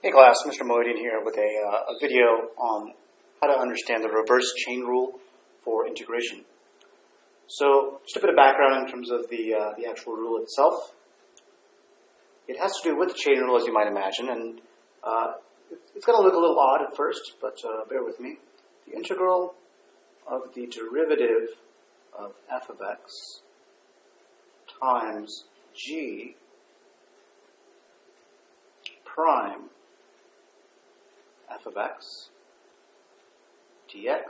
Hey class, Mr. Moedian here with a video on how to understand the reverse chain rule for integration. So, just a bit of background in terms of the actual rule itself. It has to do with the chain rule, as you might imagine, and it's going to look a little odd at first, but bear with me. The integral of the derivative of f of x times g prime f of x dx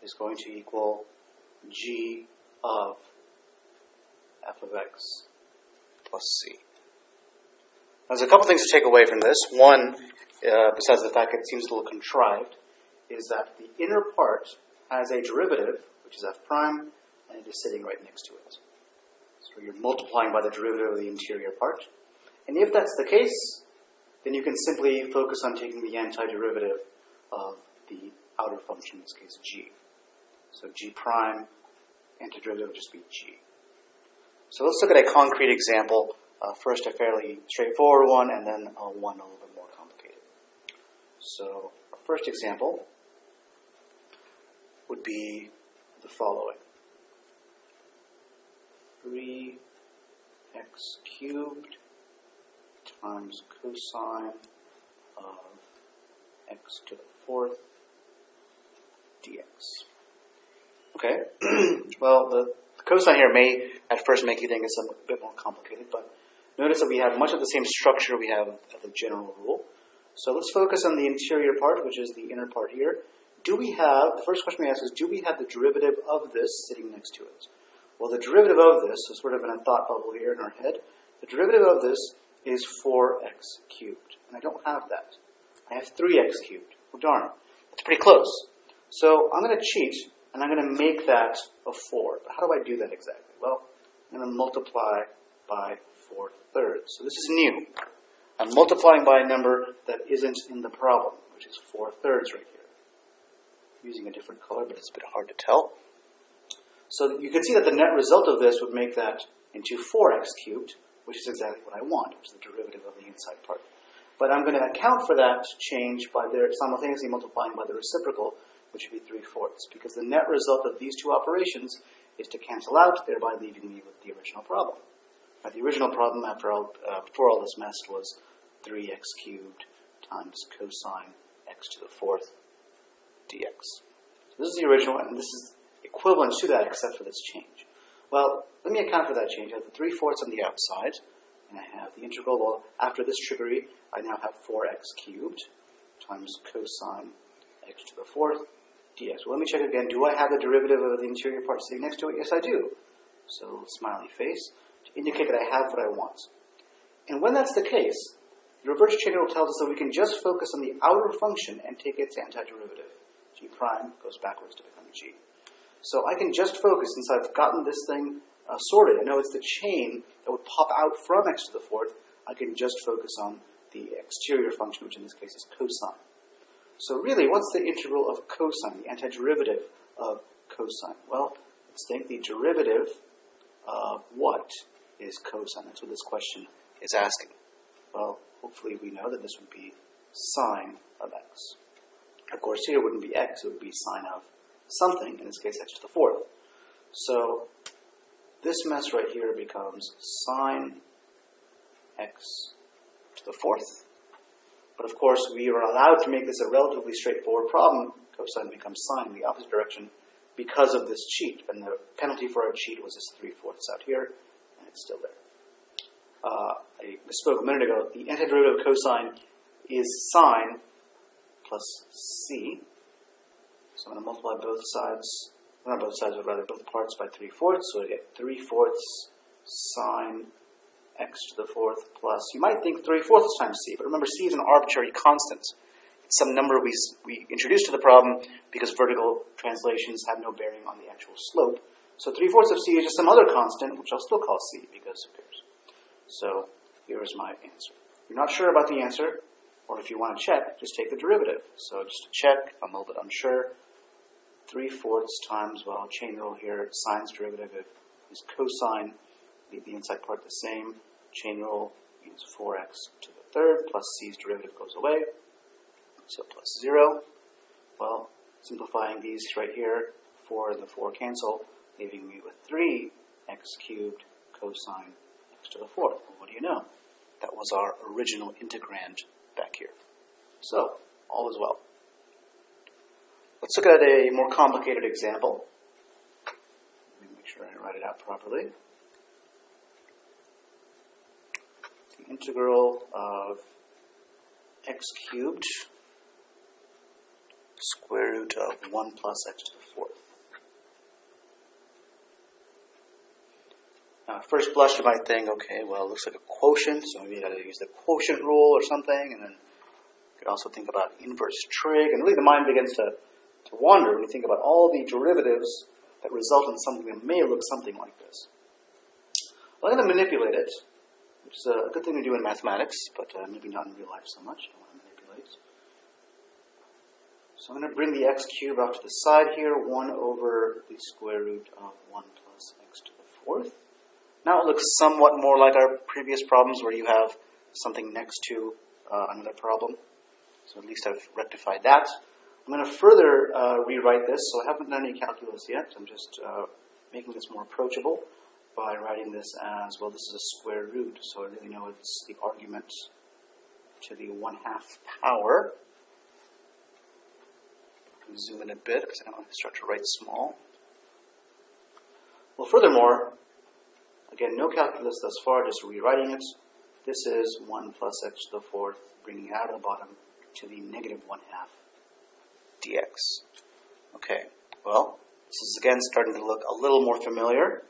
is going to equal g of f of x plus c. There's a couple things to take away from this. One, besides the fact that it seems a little contrived, is that the inner part has a derivative, which is f prime, and it is sitting right next to it. So you're multiplying by the derivative of the interior part. And if that's the case, then you can simply focus on taking the antiderivative of the outer function, in this case g. So g prime, antiderivative would just be g. So let's look at a concrete example. First a fairly straightforward one, and then one a little bit more complicated. So our first example would be the following. 3x cubed times cosine of x to the fourth dx. Okay, well, the cosine here may at first make you think it's a bit more complicated, but notice that we have much of the same structure we have at the general rule. So let's focus on the interior part, which is the inner part here. The first question we ask is, do we have the derivative of this sitting next to it? Well, the derivative of this is sort of in a thought bubble here in our head. The derivative of this is 4x cubed, and I don't have that. I have 3x cubed. Well, darn, that's pretty close. So I'm going to cheat, and I'm going to make that a 4. But how do I do that exactly? Well, I'm going to multiply by 4/3. So this is new. I'm multiplying by a number that isn't in the problem, which is 4/3 right here. I'm using a different color, but it's a bit hard to tell. So you can see that the net result of this would make that into 4x cubed, which is exactly what I want, which is the derivative of the inside part. But I'm going to account for that change by simultaneously multiplying by the reciprocal, which would be 3/4, because the net result of these two operations is to cancel out, thereby leaving me with the original problem. Now, the original problem, before all this mess, was 3x cubed times cosine x to the fourth dx. So this is the original, and this is equivalent to that except for this change. Well, let me account for that change. I have the 3/4 on the outside, and I have the integral. Well, after this trickery, I now have 4x cubed times cosine x to the fourth dx. Well, let me check again. Do I have the derivative of the interior part sitting next to it? Yes, I do. So, smiley face, to indicate that I have what I want. And when that's the case, the reverse chain rule tells us that we can just focus on the outer function and take its antiderivative. G prime goes backwards to become g. So I can just focus, since I've gotten this thing sorted, I know it's the chain that would pop out from x to the fourth, I can just focus on the exterior function, which in this case is cosine. So really, what's the integral of cosine, the antiderivative of cosine? Well, let's think the derivative of what is cosine? That's what this question is asking. Well, hopefully we know that this would be sine of x. Of course, here it wouldn't be x, it would be sine of something, in this case x to the fourth. So this mess right here becomes sine x to the fourth. But of course, we are allowed to make this a relatively straightforward problem. Cosine becomes sine in the opposite direction because of this cheat. And the penalty for our cheat was this 3/4 out here, and it's still there. I misspoke a minute ago. The antiderivative of cosine is sine plus c. So I'm going to multiply both sides, not both sides, but rather both parts by 3/4. So I get 3/4 sine x to the fourth plus, you might think 3/4 times c, but remember c is an arbitrary constant. It's some number we introduced to the problem because vertical translations have no bearing on the actual slope. So 3/4 of c is just some other constant, which I'll still call c because who cares. So here is my answer. If you're not sure about the answer, or if you want to check, just take the derivative. So just to check, I'm a little bit unsure. 3/4 times, well, chain rule here, sine's derivative is cosine, leave the inside part the same. Chain rule means 4x to the third plus c's derivative goes away. So plus 0. Well, simplifying these right here, 4 and the 4 cancel, leaving me with 3x cubed cosine x to the 4th. Well, what do you know? That was our original integrand back here. So, all is well. Let's look at a more complicated example. Let me make sure I write it out properly. The integral of x cubed square root of 1 plus x to the 4th. Now, at first blush, you might think, okay, well, it looks like a quotient, so maybe you got to use the quotient rule or something, and then you could also think about inverse trig, and really the mind begins to wander when you think about all the derivatives that result in something that may look something like this. Well, I'm going to manipulate it, which is a good thing to do in mathematics, but maybe not in real life so much. I don't want to manipulate. So I'm going to bring the x cubed off to the side here, 1 over the square root of 1 plus x to the 4th. Now it looks somewhat more like our previous problems where you have something next to another problem. So at least I've rectified that. I'm going to further rewrite this, so I haven't done any calculus yet. I'm just making this more approachable by writing this as, well, this is a square root, so I really know it's the argument to the 1/2 power. Zoom in a bit because I don't want to start to write small. Well, furthermore, again, no calculus thus far, just rewriting it. This is 1 plus x to the 4th, bringing it out of the bottom to the negative 1/2 dx. Okay, well, this is again starting to look a little more familiar.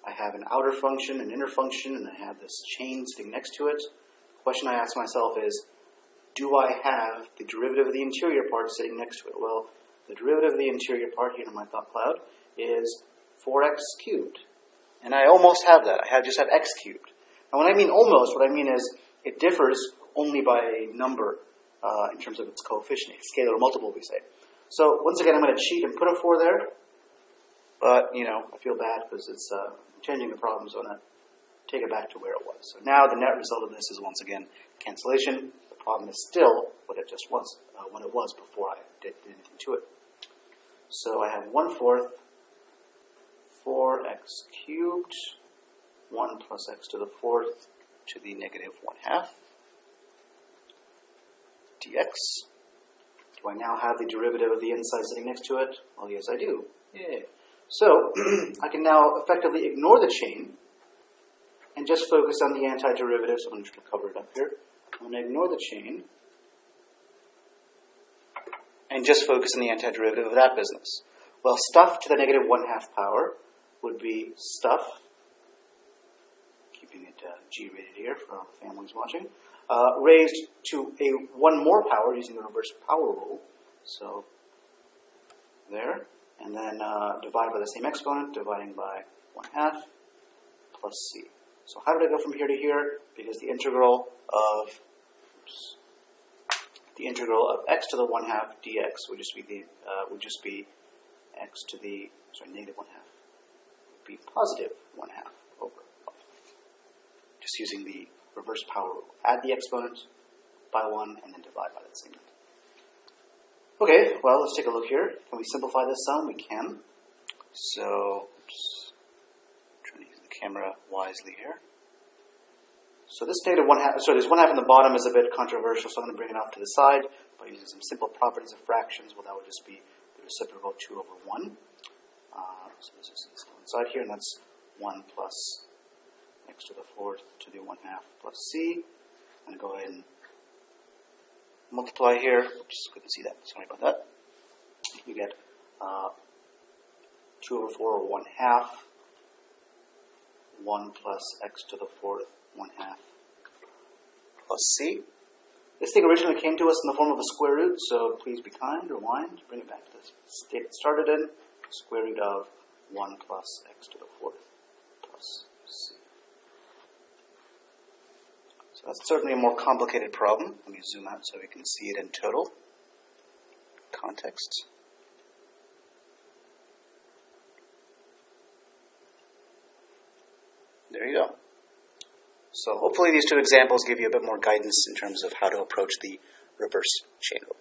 I have an outer function, an inner function, and I have this chain sitting next to it. The question I ask myself is, do I have the derivative of the interior part sitting next to it? Well, the derivative of the interior part here in my thought cloud is 4x cubed. And I almost have that. I just have x cubed. And when I mean almost, what I mean is it differs only by a number in terms of its coefficient, a scalar multiple, we say. So once again, I'm going to cheat and put a 4 there. But, you know, I feel bad because it's changing the problem, so I'm going to take it back to where it was. So now the net result of this is, once again, cancellation. The problem is still what it just was, what it was before I did anything to it. So I have 1/4 4x cubed, 1 plus x to the 4th to the negative 1/2 dx. Do I now have the derivative of the inside sitting next to it? Well, yes, I do. Yay. So I can now effectively ignore the chain and just focus on the antiderivative. So I'm going to cover it up here. I'm going to ignore the chain and just focus on the antiderivative of that business. Well, stuff to the negative 1/2 power would be stuff, keeping it G-rated here for all the families watching, raised to a 1 more power using the reverse power rule. So there, and then divide by the same exponent, dividing by 1/2 plus c. So how did I go from here to here? Because the integral of x to the 1/2 dx would just be x to the negative 1/2. Would be positive 1/2 over 5. Just using the reverse power rule. Add the exponent by 1 and then divide by that same number. Okay, well, let's take a look here. Can we simplify this sum? We can. So, just trying to use the camera wisely here. So this negative 1/2, sorry, this 1/2 in the bottom is a bit controversial, so I'm going to bring it off to the side by using some simple properties of fractions. Well, that would just be the reciprocal of 2 over 1. So this is inside here, and that's 1 plus x to the 4th to the 1/2 plus c. I'm going to go ahead and multiply here. Oops, couldn't see that. Sorry about that. You get 2 over 4 or 1/2. 1 plus x to the 4th 1/2 plus c. This thing originally came to us in the form of a square root, so please be kind, rewind, bring it back to the state it started in. Square root of 1 plus x to the 4th plus c. So that's certainly a more complicated problem. Let me zoom out so we can see it in total context. There you go. So hopefully these two examples give you a bit more guidance in terms of how to approach the reverse chain rule.